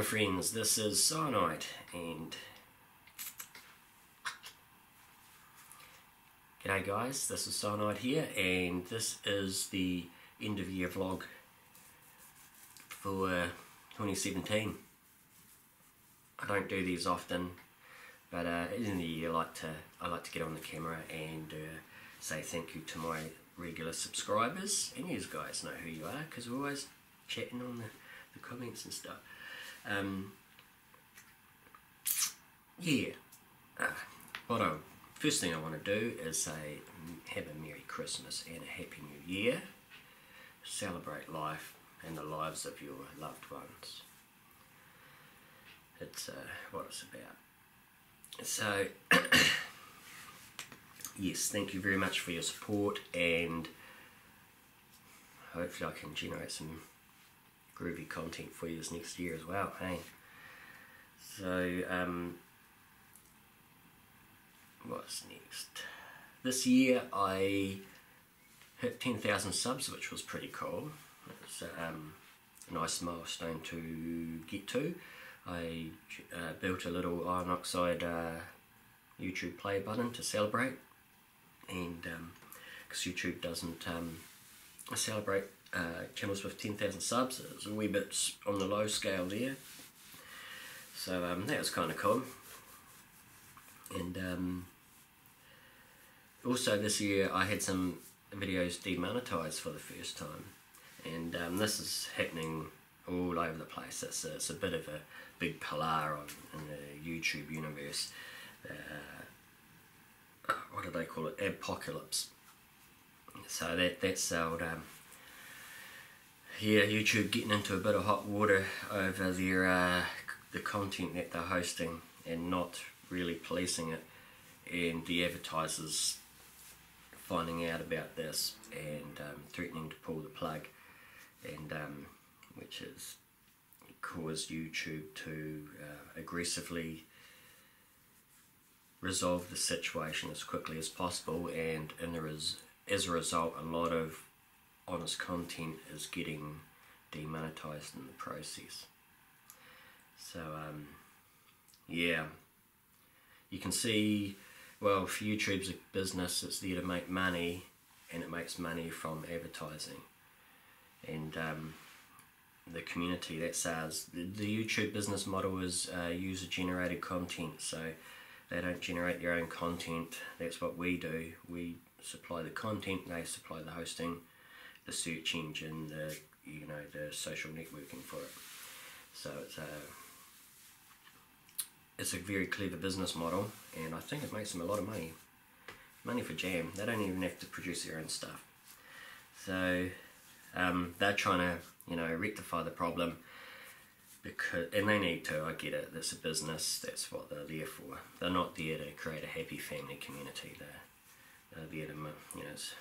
friends, this is Cyanide, and g'day guys, this is Cyanide here, and this is the end of year vlog for 2017. I don't do these often, but in the year I like to get on the camera and say thank you to my regular subscribers, and you guys know who you are because we're always chatting on the comments and stuff. First thing I want to do is say have a Merry Christmas and a Happy New Year. Celebrate life and the lives of your loved ones. It's what it's about. So yes, thank you very much for your support, and hopefully I can generate some groovy content for you next year as well, hey? So, what's next? This year I hit 10,000 subs, which was pretty cool. It's a nice milestone to get to. I built a little iron oxide YouTube play button to celebrate, and because YouTube doesn't celebrate channels with 10,000 subs, it was a wee bit on the low scale there. So that was kind of cool. And also this year I had some videos demonetized for the first time, and this is happening all over the place. It's a bit of a big palaver in the YouTube universe. What do they call it? Apocalypse. So that's old. Yeah, YouTube getting into a bit of hot water over their the content that they're hosting and not really policing it, and the advertisers finding out about this and threatening to pull the plug, and which has caused YouTube to aggressively resolve the situation as quickly as possible, and as a result a lot of honest content is getting demonetized in the process. So yeah, you can see, well, for YouTube's a business, it's there to make money, and it makes money from advertising. And the community, that's ours. The YouTube business model is user generated content, so they don't generate their own content. That's what we do. We supply the content, they supply the hosting, the search engine, the social networking for it. So it's a very clever business model, and I think it makes them a lot of money for jam. They don't even have to produce their own stuff. So they're trying to rectify the problem, and they need to. I get it. It's a business. That's what they're there for. They're not there to create a happy family community. They're there to, it's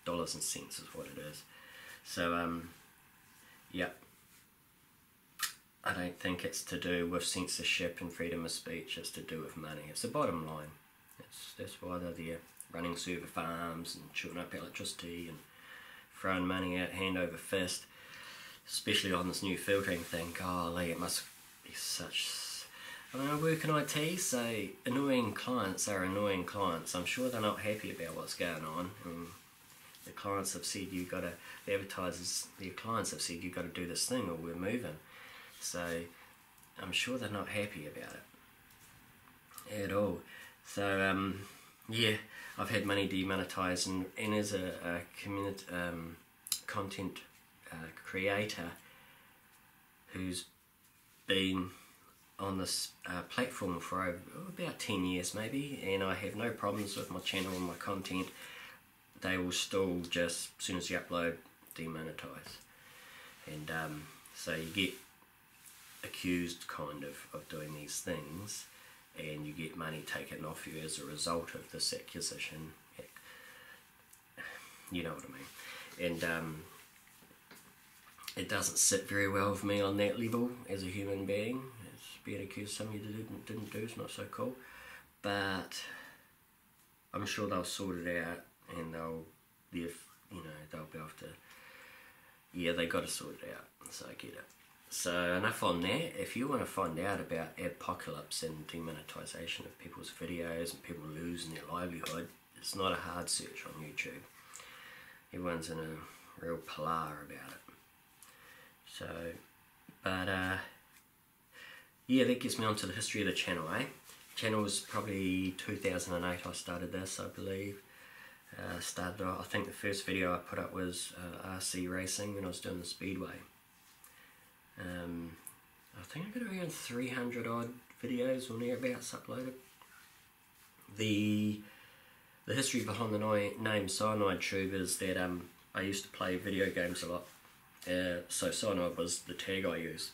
dollars and cents is what it is. So yeah, I don't think it's to do with censorship and freedom of speech. It's to do with money. It's the bottom line. That's why they're there, running server farms and chewing up electricity and throwing money out hand over fist, especially on this new filtering thing. Golly, it must be such... I mean, I work in IT, so annoying clients are annoying clients. I'm sure they're not happy about what's going on. And the clients have said the advertisers, their clients have said you've got to do this thing or we're moving. So I'm sure they're not happy about it at all. So yeah, I've had money demonetized, and as a community content creator who's been on this platform for about 10 years maybe, and I have no problems with my channel and my content, they will still just, as soon as you upload, demonetize. And so you get accused kind of doing these things, and you get money taken off you as a result of this accusation. You know what I mean. And it doesn't sit very well with me on that level as a human being. It's being accused of something you didn't do is not so cool. But I'm sure they'll sort it out, and they'll be able to, yeah, they got to sort it out. So I get it. So enough on that. If you want to find out about apocalypse and demonetization of people's videos and people losing their livelihood, it's not a hard search on YouTube. Everyone's in a real palaver about it. So, but yeah, that gets me onto the history of the channel, eh? Channel was probably 2008 I started this, I believe. I think the first video I put up was RC racing when I was doing the Speedway. I think I got around 300 odd videos or nearabouts uploaded. The history behind the name Cyanide Tube is that I used to play video games a lot. So Cyanide was the tag I used.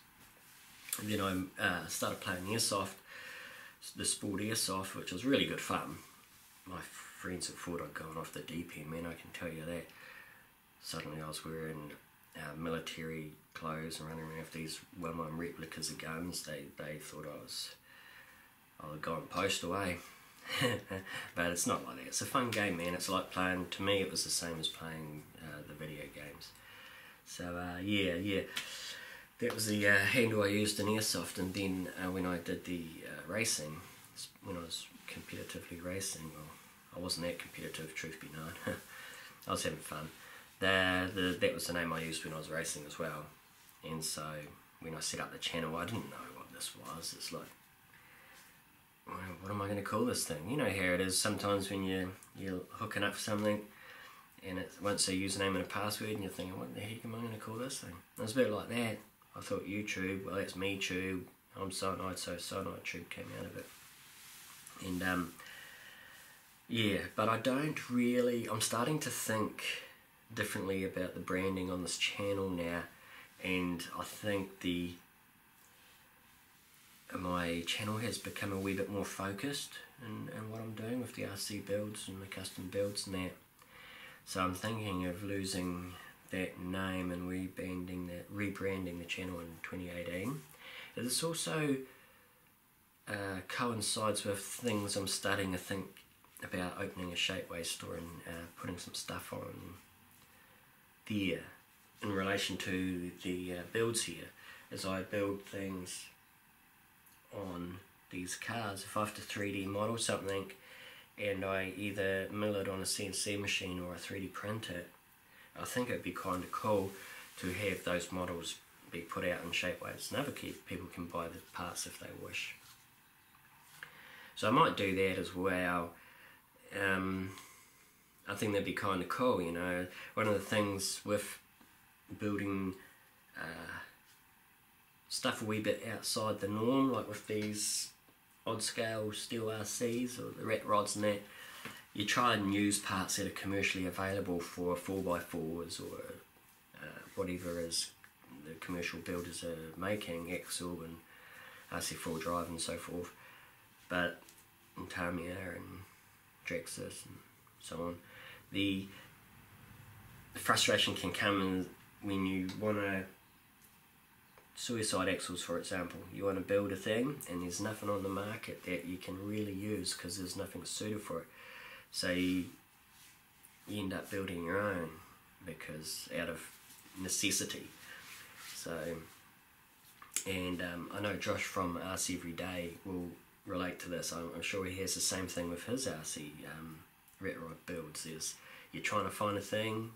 And then I started playing Airsoft, the sport Airsoft, which was really good fun. My friends had thought I'd gone off the deep end, man, I can tell you that. Suddenly I was wearing military clothes and running around with these 1-1 replicas of guns. They thought I was gone post away. But it's not like that. It's a fun game, man. It's like playing, to me it was the same as playing the video games. So yeah, that was the handle I used in Airsoft. And then when I did the racing, when I was competitively racing, well, I wasn't that competitive, truth be known. I was having fun. That was the name I used when I was racing as well. And so when I set up the channel, I didn't know what this was. It's like, well, what am I going to call this thing? You know how it is sometimes when you're hooking up for something and it wants a username and a password and you're thinking, what the heck am I going to call this thing? It was a bit like that. I thought YouTube, well, that's me tube, I'm Cyanide, so Cyanide Tube came out of it. And yeah, but I don't really, I'm starting to think differently about the branding on this channel now, and I think my channel has become a wee bit more focused in what I'm doing with the RC builds and the custom builds and that. So I'm thinking of losing that name and rebranding the channel in 2018. This also coincides with things I'm starting to think about opening a Shapeways store and putting some stuff on there in relation to the builds here. As I build things on these cars, if I have to 3D model something and I either mill it on a CNC machine or I 3D print it, I think it'd be kind of cool to have those models be put out in Shapeways, and other people can buy the parts if they wish. So I might do that as well. I think that'd be kind of cool, you know. One of the things with building stuff a wee bit outside the norm, like with these odd scale steel RCs or the rat rods and that, you try and use parts that are commercially available for 4x4s or whatever is the commercial builders are making, Axle and RC4 drive and so forth, but and Tamiya and Draxis and so on. The frustration can come when you want to suicide axles, for example. You want to build a thing and there's nothing on the market that you can really use because there's nothing suited for it. So you end up building your own because out of necessity. So, and I know Josh from RC Everyday will relate to this. I'm sure he has the same thing with his RC rat rod builds. You're trying to find a thing,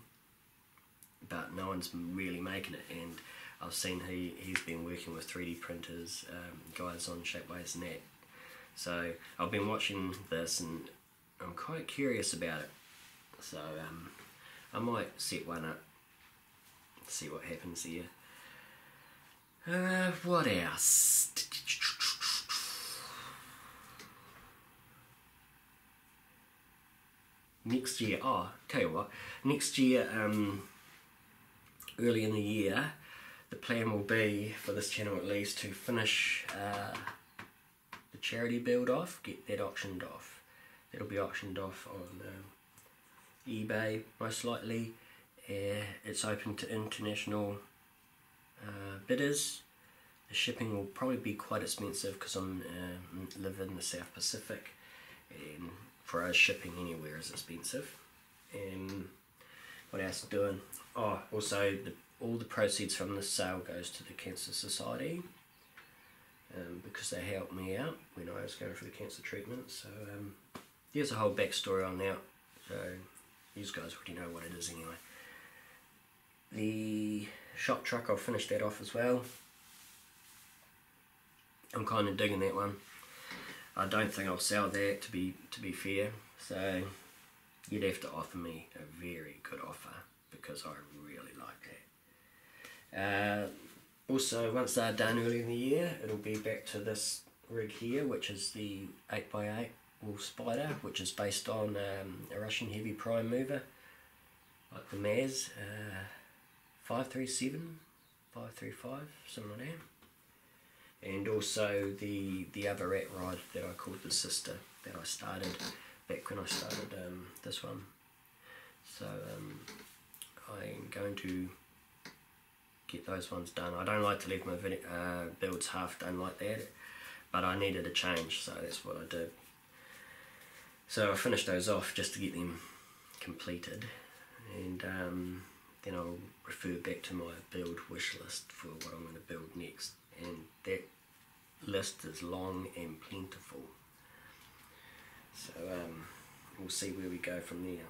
but no one's really making it. And I've seen he's been working with 3D printers, guys on Shapeways and that. So I've been watching this and I'm quite curious about it. So I might set one up, see what happens here. What else? Next year, tell you what, next year, early in the year, the plan will be, for this channel at least, to finish the charity build off, get that auctioned off. It'll be auctioned off on eBay, most likely. It's open to international bidders. The shipping will probably be quite expensive because I live in the South Pacific, and for us shipping anywhere is expensive. And what else doing? Oh, also all the proceeds from this sale goes to the Cancer Society, because they helped me out when I was going through the cancer treatment. So there's a whole backstory on that, so you guys already know what it is anyway. The shop truck, I'll finish that off as well. I'm kind of digging that one. I don't think I'll sell that, to be fair, so you'd have to offer me a very good offer, because I really like that. Also, once they're done early in the year, it'll be back to this rig here, which is the 8x8 Wolf Spider, which is based on a Russian heavy prime mover, like the Maz 537, 535, something like that. And also the other rat ride that I called the Sister, that I started back when I started this one. So I'm going to get those ones done. I don't like to leave my builds half done like that, but I needed a change, so that's what I did. So I finished those off just to get them completed, and then I'll refer back to my build wish list for what I'm going to build next, and that list is long and plentiful. So we'll see where we go from there.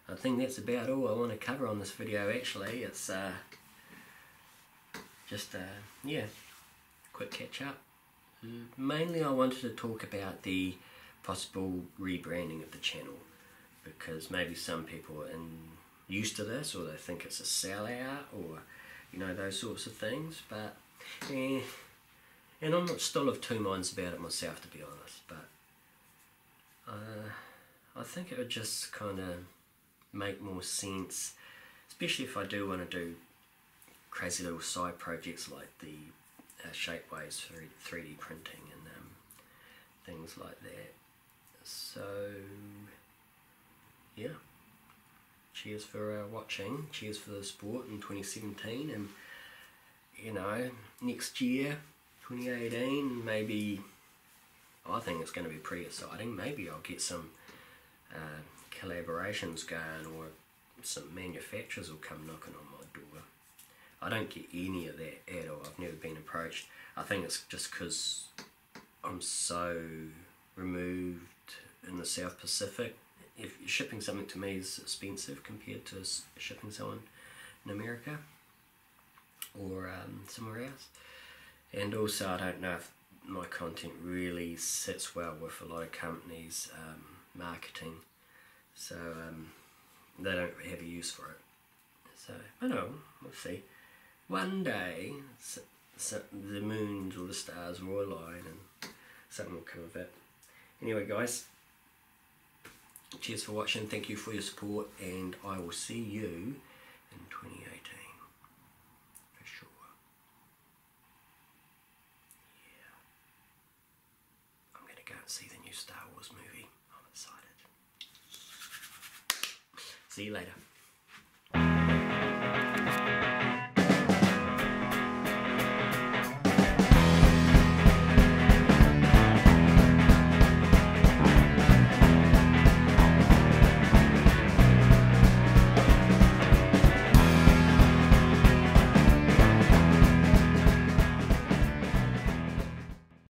I think that's about all I want to cover on this video actually. It's just yeah, quick catch up. Mainly I wanted to talk about the possible rebranding of the channel, because maybe some people are used to this, or they think it's a sellout, or you know, those sorts of things. But and I'm not still of two minds about it myself, to be honest, but I think it would just kind of make more sense, especially if I do want to do crazy little side projects like the Shapeways for 3D printing and things like that. So yeah, cheers for watching, cheers for the support in 2017, and you know, next year 2018, maybe I think it's going to be pretty exciting. Maybe I'll get some collaborations going, or some manufacturers will come knocking on my door. I don't get any of that at all. I've never been approached. I think it's just because I'm so removed in the South Pacific. If shipping something to me is expensive compared to shipping someone in America or somewhere else. And also I don't know if my content really sits well with a lot of companies' marketing, so they don't have a use for it. So I don't know, we'll see. One day the moons or the stars will align and something will come of it. Anyway guys, cheers for watching, thank you for your support, and I will see you in 2018 for sure. Yeah, I'm gonna go and see the new Star Wars movie. I'm excited. See you later.